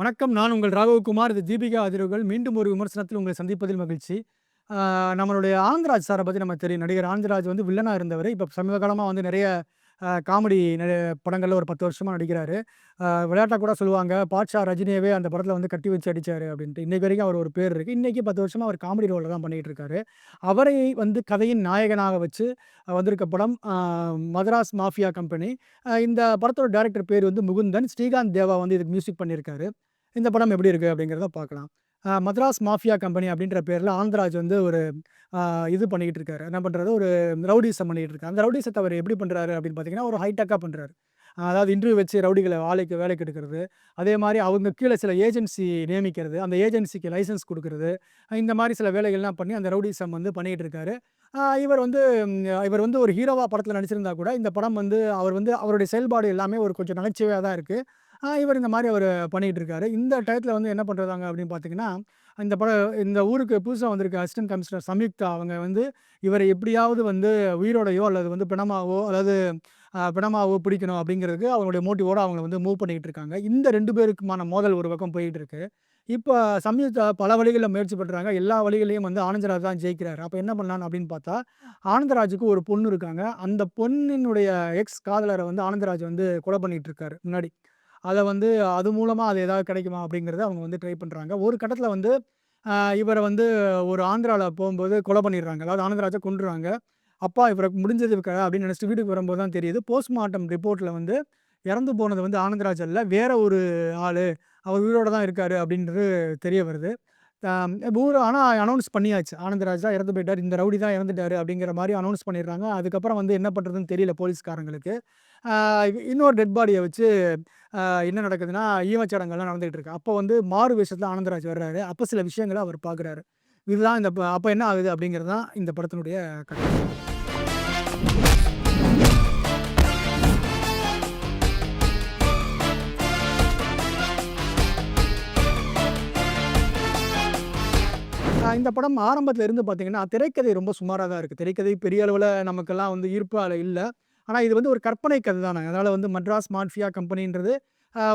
வணக்கம். நான் உங்கள் ராகவகுமார். இது தீபிகா அதிர்வுகள். மீண்டும் ஒரு விமர்சனத்தில் உங்களை சந்திப்பதில் மகிழ்ச்சி. நம்மளுடைய ஆனந்தராஜ் சார பத்தி நமக்கு தெரியும். நடிகர் ஆனந்தராஜ் வந்து வில்லனா இருந்தவரு. இப்ப சமீப காலமா வந்து நெறைய காமெடி படங்கள்ல ஒரு 10 வருஷமா நடிக்கிறாரு. விளையாட்டா கூட சொல்லுவாங்க, பாட்ஷா ரஜினியவே அந்த படத்துல வந்து கட்டி வச்சு அடிச்சாரு அப்டின்ட்டு. இன்னைக்கு வரைக்கும் அவர் ஒரு பேர் இருக்கு. இன்னைக்கு 10 வருஷமா அவர் காமெடி ரோல்ல தான் பண்ணிட்டு இருக்காரு. அவரை வந்து கதையின் நாயகனாக வச்சு வந்திருக்க படம் மதராஸ் மாஃபியா கம்பெனி. இந்த படத்தோட டைரக்டர் பேர் வந்து முகுந்தன். ஸ்ரீகாந்த் தேவா வந்து இதுக்கு மியூசிக் பண்ணியிருக்காரு. இந்த படம் எப்படி இருக்கு அப்படிங்கிறத பார்க்கலாம். மதராஸ் மாஃபியா கம்பெனி அப்படின்ற பேர்ல ஆனந்தராஜ் வந்து ஒரு அ இது பண்ணிக்கிட்டு இருக்காரு. என்ன பண்றாரு, ஒரு ரவுடிசம் பண்ணிக்கிட்டு இருக்காரு. அந்த ரவுடிசத்த அவரு எப்படி பண்றாரு அப்படின்னு பார்த்தீங்கன்னா, ஒரு ஹைடெக்கா பண்றாரு. அதாவது இன்டர்வியூ வச்சு ரவுடிகள வேலைக்கு எடுக்கிறது. அதே மாரி அவங்க கீழ சில ஏஜென்சி நியமிக்கிறது. அந்த ஏஜென்சிக்கு லைசென்ஸ் குடுக்குறது. இந்த மாரி சில வேலைகள்லாம் பண்ணி அந்த ரவுடிசம் வந்து பண்ணிக்கிட்டு இருக்காரு. இவர் வந்து இவர் வந்து ஒரு ஹீரோவா படத்துல நடிச்சிருந்தா கூட, இந்த படம் வந்து அவர் வந்து அவருடைய செயல்பாடு எல்லாமே ஒரு கொஞ்சம் நகைச்சுவையா தான் இருக்கு. இவர் இந்த மாரி அவரு பண்ணிக்கிட்டு இருக்காரு. இந்த டயத்துல வந்து என்ன பண்றாங்க அப்படின்னு பார்த்தீங்கன்னா, இந்த ஊருக்கு புதுசா வந்திருக்க அசிஸ்டன்ட் கமிஷனர் சம்யுக்தா அவங்க வந்து இவர எப்படியாவது வந்து உயிரோடையோ அல்லது வந்து பிணமாவோ அதாவது பிணமாவோ பிடிக்கணும் அப்படிங்கிறதுக்கு அவங்களுடைய மோட்டிவோட அவங்கள வந்து மூவ் பண்ணிக்கிட்டு இருக்காங்க. இந்த 2 பேருக்குமான மோதல் ஒரு பக்கம் போயிட்டு இருக்கு. இப்ப சம்யுக்தா பல வழிகள்ல முயற்சி பண்றாங்க. எல்லா வழிகள்லயும் வந்து ஆனந்தராஜ் தான் ஜெயிக்கிறாரு. அப்ப என்ன பண்ணலான்னு அப்படின்னு பார்த்தா, ஆனந்தராஜுக்கு ஒரு பொண்ணு இருக்காங்க. அந்த பொண்ணினுடைய எக்ஸ் காதலர வந்து ஆனந்தராஜ் வந்து கொலை பண்ணிட்டு இருக்காரு முன்னாடி. அத வந்து அது மூலமா அது ஏதாவது கிடைக்குமா அப்படிங்கிறத அவங்க வந்து ட்ரை பண்றாங்க. ஒரு கட்டத்தில வந்து இவர வந்து ஒரு ஆந்திரால போம்போது கொலை பண்ணிடுறாங்க. அதாவது ஆனந்தராஜ கொன்றுறாங்க. அப்பா இவருக்கு முடிஞ்சது அப்படின்னு நினைச்சுட்டு வீட்டுக்கு வரும்போது தான் தெரியுது. போஸ்ட்மார்ட்டம் ரிப்போர்ட்ல வந்து இறந்து போனது வந்து ஆனந்தராஜ் அல்ல. வேற ஒரு ஆளு. அவர் உயிரோட தான் இருக்காரு அப்படின்றது தெரிய வருது. ஆனா அனவுன்ஸ் பண்ணியாச்சு. ஆனந்தராஜ் தான் இறந்து போயிட்டாரு. இந்த ரவுடி தான் இறந்துட்டாரு அப்படிங்கிற மாரி அனவுன்ஸ் பண்ணிடுறாங்க. அதுக்கப்புறம் வந்து என்ன பண்றதுன்னு தெரியல போலீஸ்காரங்களுக்கு. ஆ இன்னொரு டெட் பாடிய வச்சு என்ன நடக்குதுன்னா, ஈமச்சடங்கெல்லாம் நடந்துகிட்டு இருக்கு. அப்போ வந்து மாறு வேஷத்துல ஆனந்தராஜ் வர்றாரு. அப்ப சில விஷயங்கள அவர் பார்க்குறாரு. இதுதான் அப்ப என்ன ஆகுது அப்படிங்கிறது தான் இந்த படத்தினுடைய கதை. இந்த படம் ஆரம்பத்துல இருந்து பார்த்தீங்கன்னா, திரைக்கதை ரொம்ப சுமாரா தான் இருக்கு. திரைக்கதை பெரிய அளவுல நமக்கெல்லாம் வந்து ஈர்ப்பா அதுல இல்ல. ஆனா இது வந்து ஒரு கற்பனை கதை தானே. அதனால வந்து மட்ராஸ் மாஃபியா கம்பெனின்றது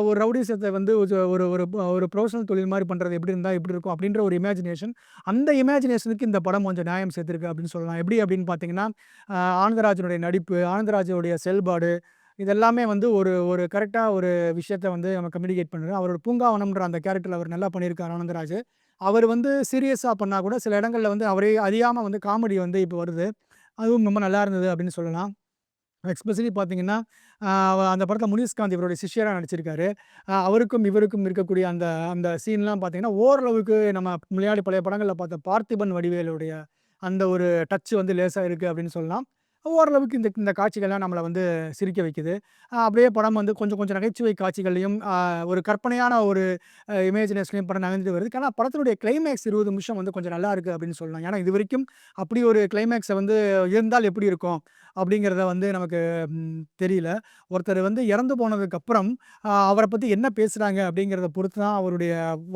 ஒரு ரவுடிசத்த வந்து ஒரு ஒரு ஒரு புரொஃபஷனல் தொழில் மாரி பண்றது எப்படி இருந்தா எப்படி இருக்கும் அப்படின்ற ஒரு இமேஜினேஷன். அந்த இமேஜினேஷனுக்கு இந்த படம் கொஞ்சம் நியாயம் சேர்த்திருக்கு அப்படின்னு சொல்லலாம். எப்படி அப்படின்னு பார்த்தீங்கன்னா, ஆனந்தராஜனுடைய நடிப்பு, ஆனந்தராஜுடைய செயல்பாடு இதெல்லாமே வந்து ஒரு ஒரு கரெக்ட்டா ஒரு விஷயத்த வந்து நம்ம கம்யூனிகேட் பண்ணுது. அவரோட பூங்காவனம்ன்ற அந்த கேரக்டர்ல அவர் நல்லா பண்ணியிருக்காரு ஆனந்தராஜ். அவர் வந்து சீரியஸா பண்ணா கூட சில இடங்கள்ல வந்து அவரே அறியாம வந்து காமெடி வந்து இப்ப வருது. அதுவும் ரொம்ப நல்லா இருந்தது அப்படின்னு சொல்லலாம். எஸ்பெஷலி பார்த்தீங்கன்னா, அந்த படத்தில முனிஷ்காந்த் இவருடைய சிஷ்யரா நடிச்சிருக்காரு. அவருக்கும் இவருக்கும் இருக்கக்கூடிய அந்த அந்த சீன்லாம் பார்த்தீங்கன்னா, ஓரளவுக்கு நம்ம முன்னாடி பழைய படங்கள்ல பார்த்த பார்த்திபன் வடிவேலுடைய அந்த ஒரு டச் வந்து லேசா இருக்கு அப்படின்னு சொல்லலாம். ஓரளவுக்கு இந்த இந்த காட்சிகள்லாம் நம்மள வந்து சிரிக்க வைக்குது. அப்படியே படம் வந்து கொஞ்சம் கொஞ்சம் நகைச்சுவை காட்சிகள்லயும், ஒரு கற்பனையான ஒரு இமேஜினேஷன்லயும் படம் நகர்ந்துட்டு வருது. ஆனா படத்தினுடைய கிளைமேக்ஸ் 20 நிமிஷம் வந்து கொஞ்சம் நல்லா இருக்கு அப்படின்னு சொல்லலாம். ஏன்னா இதுவரைக்கும் அப்படி ஒரு கிளைமேக்ஸ வந்து இருந்தால் எப்படி இருக்கும்? அப்படிங்கிறத வந்து நமக்கு தெரியல. ஒருத்தர் வந்து இறந்து போனதுக்கப்புறம், அவர பத்தி என்ன பேசுறாங்க அப்படிங்கிறத பொறுத்து தான் அவருடைய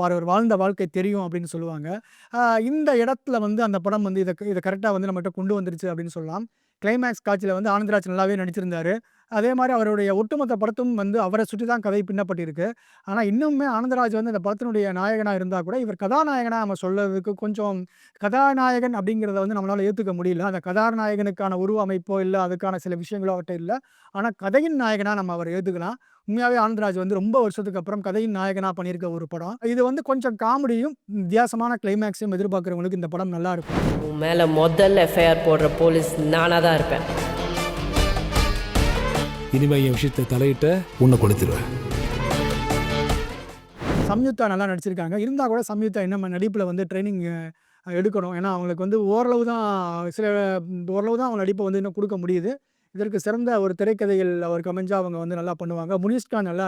அவர் வாழ்ந்த வாழ்க்கை தெரியும் அப்படின்னு சொல்லுவாங்க. அ இந்த இடத்துல வந்து அந்த படம் வந்து இத கரெக்ட்டா வந்து நம்மட்ட கொண்டு வந்துருச்சு அப்படின்னு சொல்லலாம். கிளைமாக்ஸ் காட்சியில வந்து ஆனந்தராஜ் நல்லாவே நடிச்சிருந்தாரு. அதே மாரி அவருடைய ஒட்டுமொத்த படத்தும் வந்து அவர சுற்றி தான் கதை பின்னப்பட்டிருக்கு. ஆனா இன்னுமே ஆனந்தராஜ் வந்து அந்த படத்தினுடைய நாயகனா இருந்தா கூட, இவர் கதாநாயகனா நம்ம சொல்றதுக்கு கொஞ்சம் கதாநாயகன் அப்படிங்கிறத வந்து நம்மளால ஏத்துக்க முடியல. அந்த கதாநாயகனுக்கான உருவ அமைப்போ, இல்ல அதுக்கான சில விஷயங்களோ அவர்ட்ட இல்ல. ஆனா கதையின் நாயகனா நம்ம அவர ஏத்துக்கலாம். உண்மையாவே ஆனந்தராஜ் வந்து ரொம்ப வருஷத்துக்கு அப்புறம் கதையின் நாயகனா பண்ணியிருக்க ஒரு படம். இது வந்து கொஞ்சம் காமெடியும், வித்தியாசமான கிளைமாக்ஸையும் எதிர்பார்க்கிறவங்களுக்கு இந்த படம் நல்லா இருக்கும். உன் மேல முதல் எஃப்ஐஆர் போடுற போலீஸ் நானா தான் இருப்பேன். இனிமே என் விஷயத்தை தலையிட்ட உன்னை கொடுத்துருவேன். சம்யுக்தா நல்லா நடிச்சிருக்காங்க. இருந்தா கூட சம்யுக்தா இன்னும் நடிப்புல வந்து ட்ரெய்னிங் எடுக்கணும். ஏன்னா, அவங்களுக்கு வந்து ஓரளவு தான் அவங்க நடிப்ப வந்து இன்னும் குடுக்க முடியுது. இதற்கு சிறந்த ஒரு திரைக்கதைகள் அவருக்கு அமைஞ்சா அவங்க வந்து நல்லா பண்ணுவாங்க. முனிஷ்கான் நல்லா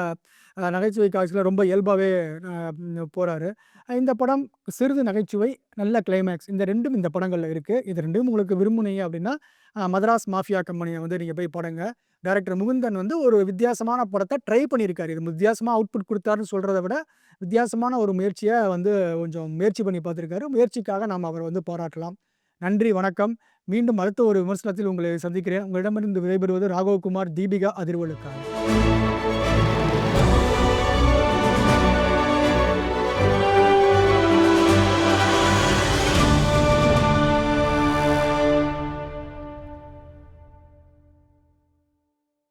நகைச்சுவை காட்சில ரொம்ப இயல்பாவே போறாரு. இந்த படம் சிறிது நகைச்சுவை, நல்ல கிளைமாக்ஸ் இந்த 2ம் இந்த படங்கள்ல இருக்கு. இது 2ம் உங்களுக்கு விரும்புனீங்க அப்படின்னா, மதராஸ் மாஃபியா கம்பெனிய வந்து நீங்க போய் பாருங்க. டைரக்டர் முகுந்தன் வந்து ஒரு வித்தியாசமான படத்த ட்ரை பண்ணியிருக்காரு. இது வித்தியாசமா அவுட்புட் குடுத்தாருன்னு சொல்றத விட, வித்தியாசமான ஒரு முயற்சிய வந்து கொஞ்சம் முயற்சி பண்ணி பார்த்திருக்காரு. முயற்சிக்காக நாம அவர வந்து பாராட்டலாம். நன்றி, வணக்கம். மீண்டும் அடுத்த ஒரு விமர்சனத்தில் உங்களை சந்திக்கிறேன். உங்களிடமிருந்து விடைபெறுவது ராகவகுமார், தீபிகா அதிர்வலுக்காக.